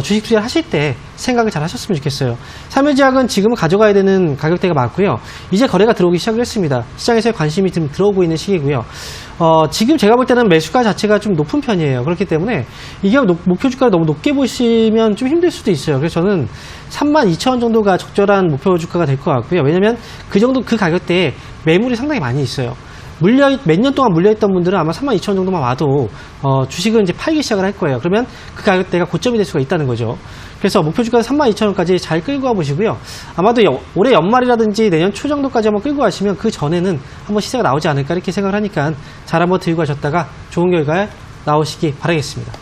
주식 투자를 하실 때 생각을 잘 하셨으면 좋겠어요. 3일제약은 지금 가져가야 되는 가격대가 맞고요. 이제 거래가 들어오기 시작을 했습니다. 시장에서의 관심이 좀 들어오고 있는 시기고요. 지금 제가 볼 때는 매수가 자체가 좀 높은 편이에요. 그렇기 때문에 이게 목표 주가를 너무 높게 보시면 좀 힘들 수도 있어요. 그래서 저는 32,000원 정도가 적절한 목표 주가가 될 것 같고요. 왜냐면 그 가격대에 매물이 상당히 많이 있어요. 몇 년 동안 물려있던 분들은 아마 32,000원 정도만 와도 주식을 이제 팔기 시작을 할 거예요. 그러면 그 가격대가 고점이 될 수가 있다는 거죠. 그래서 목표 주가 32,000원까지 잘 끌고 가보시고요. 아마도 올해 연말이라든지 내년 초 정도까지 한번 끌고 가시면 그 전에는 한번 시세가 나오지 않을까 이렇게 생각을 하니까 잘 한번 들고 가셨다가 좋은 결과 나오시기 바라겠습니다.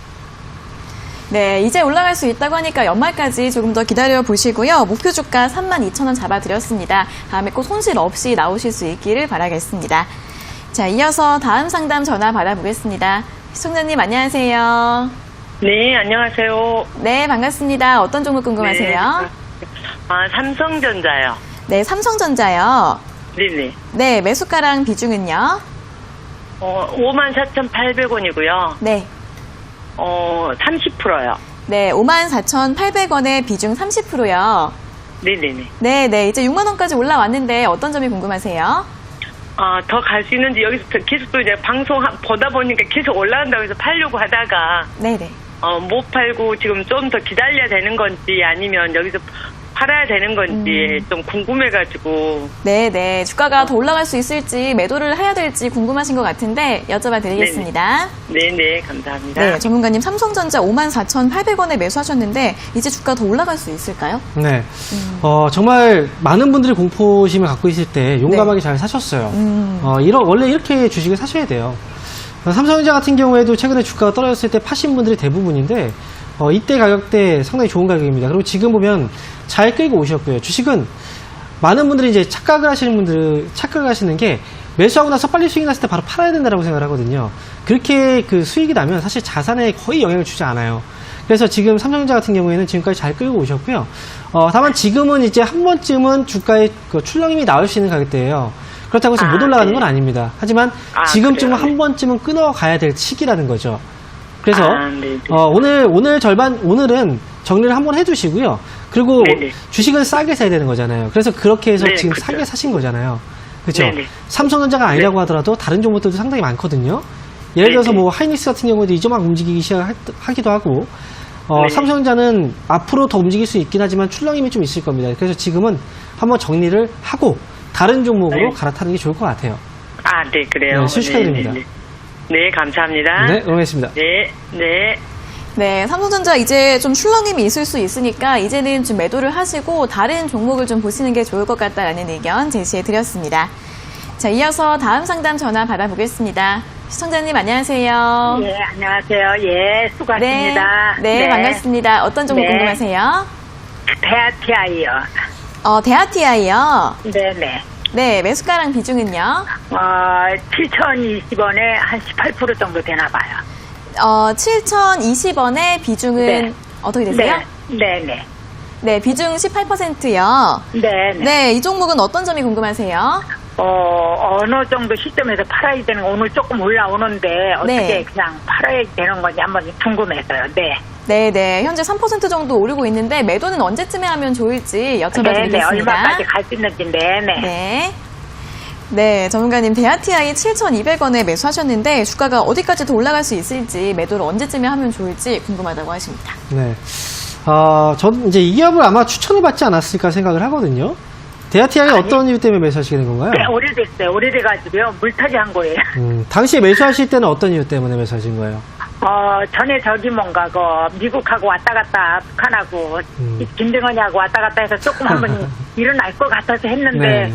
네, 이제 올라갈 수 있다고 하니까 연말까지 조금 더 기다려 보시고요. 목표 주가 32,000원 잡아드렸습니다. 다음에 꼭 손실 없이 나오실 수 있기를 바라겠습니다. 자, 이어서 다음 상담 전화 받아보겠습니다. 시청자님 안녕하세요. 네, 안녕하세요. 네, 반갑습니다. 어떤 종목 궁금하세요? 삼성전자요. 네, 삼성전자요. 네네. 네, 매수가랑 비중은요? 54,800원이고요. 네. 30%요. 네, 54,800원의 비중 30%요. 네네네. 네, 네. 이제 6만 원까지 올라왔는데 어떤 점이 궁금하세요? 더 갈 수 있는지 여기서 계속 또 이제 방송 보다 보니까 계속 올라간다고 해서 팔려고 하다가 네, 네. 못 팔고 지금 좀 더 기다려야 되는 건지 아니면 여기서 팔아야 되는 건지 좀 궁금해가지고. 네, 네. 주가가 더 올라갈 수 있을지 매도를 해야 될지 궁금하신 것 같은데 여쭤봐 드리겠습니다. 네네, 감사합니다. 네, 전문가님 삼성전자 54,800원에 매수하셨는데 이제 주가 더 올라갈 수 있을까요? 네. 정말 많은 분들이 공포심을 갖고 있을 때 용감하게 잘 사셨어요. 원래 이렇게 주식을 사셔야 돼요. 삼성전자 같은 경우에도 최근에 주가가 떨어졌을 때 파신 분들이 대부분인데, 이때 가격대 상당히 좋은 가격입니다. 그리고 지금 보면 잘 끌고 오셨고요. 주식은 많은 분들이 이제 착각을 하시는 게 매수하고 나서 빨리 수익이 났을 때 바로 팔아야 된다고 생각을 하거든요. 그렇게 그 수익이 나면 사실 자산에 거의 영향을 주지 않아요. 그래서 지금 삼성전자 같은 경우에는 지금까지 잘 끌고 오셨고요. 다만 지금은 이제 한 번쯤은 주가의 그 출렁임이 나올 수 있는 가격대예요. 그렇다고 해서 못 올라가는 건 아닙니다. 하지만 지금쯤은 그래요? 한 번쯤은 끊어가야 될 시기라는 거죠. 그래서 네. 오늘은 정리를 한번 해두시고요. 그리고 네네. 주식은 싸게 사야 되는 거잖아요. 그래서 그렇게 해서 네, 지금 그렇죠. 싸게 사신 거잖아요. 그렇죠? 네네. 삼성전자가 아니라고 하더라도 다른 종목들도 상당히 많거든요. 예를 들어서 네네. 뭐 하이닉스 같은 경우도 이제 막 움직이기 시작하기도 하고, 네. 삼성전자는 앞으로 더 움직일 수 있긴 하지만 출렁임이 좀 있을 겁니다. 그래서 지금은 한번 정리를 하고 다른 종목으로 네. 갈아타는 게 좋을 것 같아요. 네, 그래요. 네, 수축하드립니다. 네, 감사합니다. 네, 응원했습니다. 네, 네. 네, 삼성전자 이제 좀 출렁임이 있을 수 있으니까 이제는 좀 매도를 하시고 다른 종목을 좀 보시는 게 좋을 것 같다라는 의견 제시해 드렸습니다. 자, 이어서 다음 상담 전화 받아보겠습니다. 시청자님 안녕하세요. 예, 안녕하세요. 예, 수고하십니다. 네, 반갑습니다. 어떤 종목 네. 궁금하세요? 대아티아이요. 대아티아이요. 네네. 네, 매수가랑 비중은요? 7,020원에 한 18% 정도 되나 봐요. 7,020원의 비중은 네. 어떻게 되세요? 네네. 네, 비중 18%요. 네. 네, 이 종목은 어떤 점이 궁금하세요? 어느 정도 시점에서 팔아야 되는 거 오늘 조금 올라오는데 어떻게 네. 그냥 팔아야 되는 건지 한번 궁금해서요. 네. 네, 현재 3% 정도 오르고 있는데 매도는 언제쯤에 하면 좋을지 여쭤봐드리겠습니다. 네, 얼마까지 갈 수 있는지, 네네. 네. 네, 전문가님, 대하TI 7,200원에 매수하셨는데 주가가 어디까지 더 올라갈 수 있을지 매도를 언제쯤에 하면 좋을지 궁금하다고 하십니다. 네. 저는 이제 이 기업을 아마 추천을 받지 않았을까 생각을 하거든요. 대하TI 어떤 이유 때문에 매수하시게 된 건가요? 네, 오래됐어요. 오래돼가지고요. 물타기 한 거예요. 당시에 매수하실 때는 어떤 이유 때문에 매수하신 거예요? 전에 저기 뭔가, 미국하고 왔다 갔다, 북한하고, 김정은이하고 왔다 갔다 해서 조금 한번 일어날 것 같아서 했는데. 네.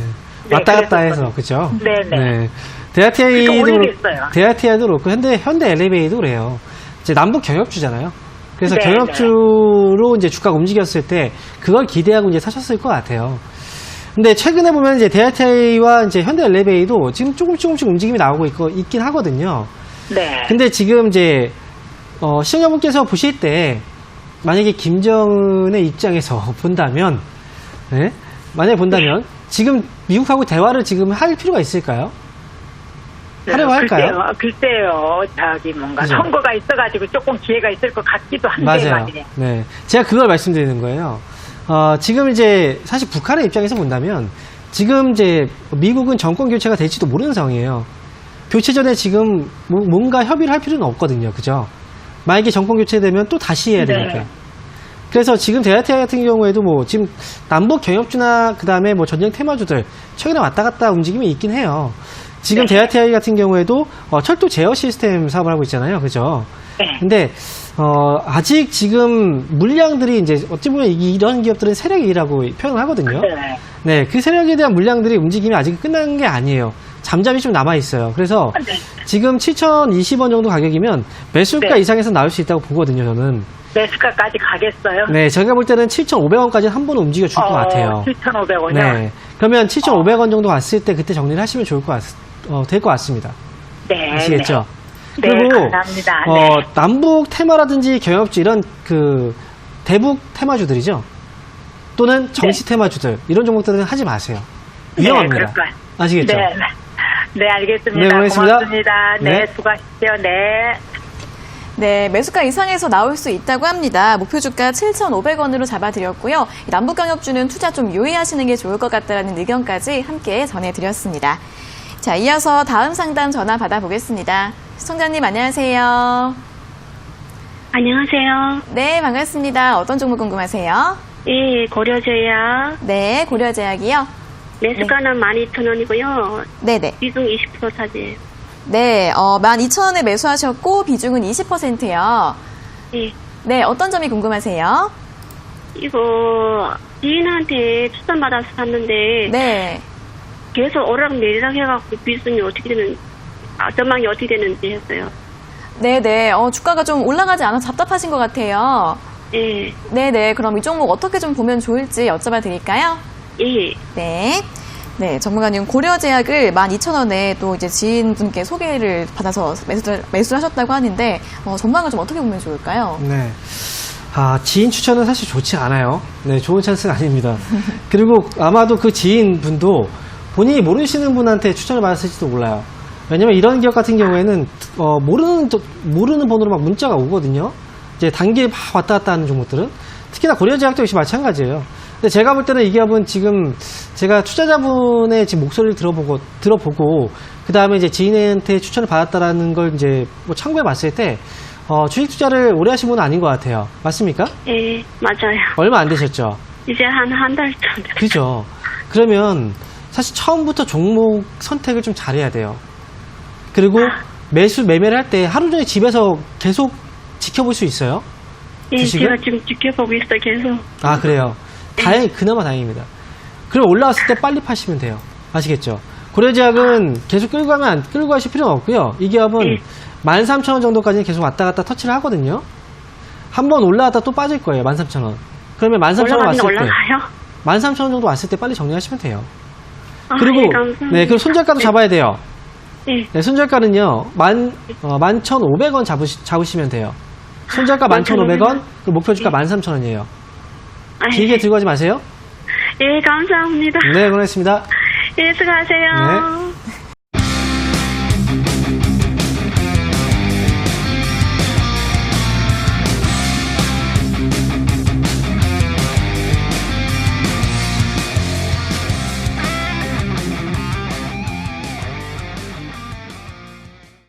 왔다 갔다 해서, 그죠? 네네. 대하TI도, 오래됐어요. 대하TI도 그렇고, 현대 엘리베이도 그래요. 이제 남북 경협주잖아요. 그래서 네, 경협주로 이제 주가가 움직였을 때, 그걸 기대하고 이제 사셨을 것 같아요. 근데 최근에 보면 이제 대하TI와 이제 현대 엘리베이도 지금 조금씩 움직임이 나오고 있긴 하거든요. 네. 근데 지금 이제, 시청자분께서 보실 때, 만약에 김정은의 입장에서 본다면, 네? 만약에 본다면, 지금 미국하고 대화를 지금 할 필요가 있을까요? 하려고 할까요? 글쎄요. 저기 뭔가 그죠? 선거가 있어가지고 조금 기회가 있을 것 같기도 한데 맞아요. 말이에요. 네. 제가 그걸 말씀드리는 거예요. 지금 이제 사실 북한의 입장에서 본다면 지금 이제 미국은 정권 교체가 될지도 모르는 상황이에요. 교체 전에 지금 뭔가 협의를 할 필요는 없거든요. 그죠? 만약에 정권 교체되면 또 다시 해야 되니까. 네. 그래서 지금 대하TI 같은 경우에도 뭐 지금 남북 경협주나 그 다음에 뭐 전쟁 테마주들 최근에 왔다 갔다 움직임이 있긴 해요. 지금 네. 대하TI 같은 경우에도 철도 제어 시스템 사업을 하고 있잖아요. 그죠? 네. 근데 아직 지금 물량들이 이제 어찌 보면 이런 기업들은 세력이라고 표현을 하거든요. 네. 네, 그 세력에 대한 물량들이 움직임이 아직 끝난 게 아니에요. 잠잠이 좀 남아 있어요. 그래서 네. 지금 7,020원 정도 가격이면 매수가 네. 이상에서 나올 수 있다고 보거든요. 저는. 매수가까지 가겠어요? 네, 제가 볼 때는 7,500원까지 한 번은 움직여 줄 것 같아요. 7,500원이요? 네, 그러면 7,500원 정도 왔을 때 그때 정리를 하시면 좋을 될 것 같습니다. 네. 아시겠죠? 네, 그리고 감사합니다. 네. 남북 테마라든지 경협주 이런 그 대북 테마주들이죠. 또는 정치 테마주들 이런 종목들은 하지 마세요. 위험합니다. 네, 그럴까요? 아시겠죠? 네, 네, 알겠습니다. 네, 고맙습니다. 고맙습니다. 네, 네. 수고하십시오. 네. 네, 매수가 이상에서 나올 수 있다고 합니다. 목표 주가 7,500원으로 잡아드렸고요. 남북경협주는 투자 좀 유의하시는 게 좋을 것 같다는 의견까지 함께 전해드렸습니다. 자, 이어서 다음 상담 전화 받아보겠습니다. 시청자님 안녕하세요. 안녕하세요. 네, 반갑습니다. 어떤 종목 궁금하세요? 예, 고려제약. 네, 고려제약이요. 매수가는 12,000원이고요. 네네. 비중 20% 차지해요. 네, 12,000원에 매수하셨고 비중은 20%요. 예. 네, 어떤 점이 궁금하세요? 이거 지인한테 추천받아서 샀는데 네. 계속 오락내리락 해갖고 비중이 어떻게 되는, 전망이 어떻게 되는지 했어요. 네네. 주가가 좀 올라가지 않아서 답답하신 것 같아요. 예. 네네. 그럼 이 종목 어떻게 좀 보면 좋을지 여쭤봐 드릴까요? 예. 네. 네, 전문가님 고려제약을 12,000원에 또 이제 지인분께 소개를 받아서 매수를 하셨다고 하는데 전망을 좀 어떻게 보면 좋을까요? 네. 지인 추천은 사실 좋지 않아요. 네, 좋은 찬스가 아닙니다. 그리고 아마도 그 지인분도 본인이 모르시는 분한테 추천을 받았을지도 몰라요. 왜냐면 이런 기업 같은 경우에는 모르는 번호로 막 문자가 오거든요. 이제 단기에 막 왔다 갔다 하는 종목들은 특히나 고려제약도 역시 마찬가지예요. 근데 제가 볼 때는 이 기업은 지금 제가 투자자분의 지금 목소리를 들어보고 그 다음에 이제 지인한테 추천을 받았다라는 걸 이제 뭐 참고해 봤을 때 주식 투자를 오래 하신 분은 아닌 것 같아요. 맞습니까? 예, 맞아요. 얼마 안 되셨죠? 이제 한 달 정도. 그죠. 그러면 사실 처음부터 종목 선택을 좀 잘해야 돼요. 그리고 매매를 할 때 하루 종일 집에서 계속 지켜볼 수 있어요? 예, 주식을? 제가 지금 지켜보고 있어요, 계속. 그래요. 그나마 다행입니다. 그럼 올라왔을 때 빨리 파시면 돼요. 아시겠죠? 고려제약은 계속 끌고 가실 필요는 없고요. 이 기업은 13,000원 정도까지는 계속 왔다 갔다 터치를 하거든요. 한번 올라왔다 또 빠질 거예요. 13,000원. 그러면 13,000원 왔을 때. 올라가요? 13,000원 정도 왔을 때 빨리 정리하시면 돼요. 그리고, 예, 감사합니다. 네, 그리고 손절가도 잡아야 돼요. 예. 네, 손절가는요, 11,500원 잡으시면 돼요. 손절가 11,500원, 그 목표 주가 13,000원이에요. 길게 들고 가지 마세요. 예, 감사합니다. 네, 고맙습니다. 예, 수고하세요. 네.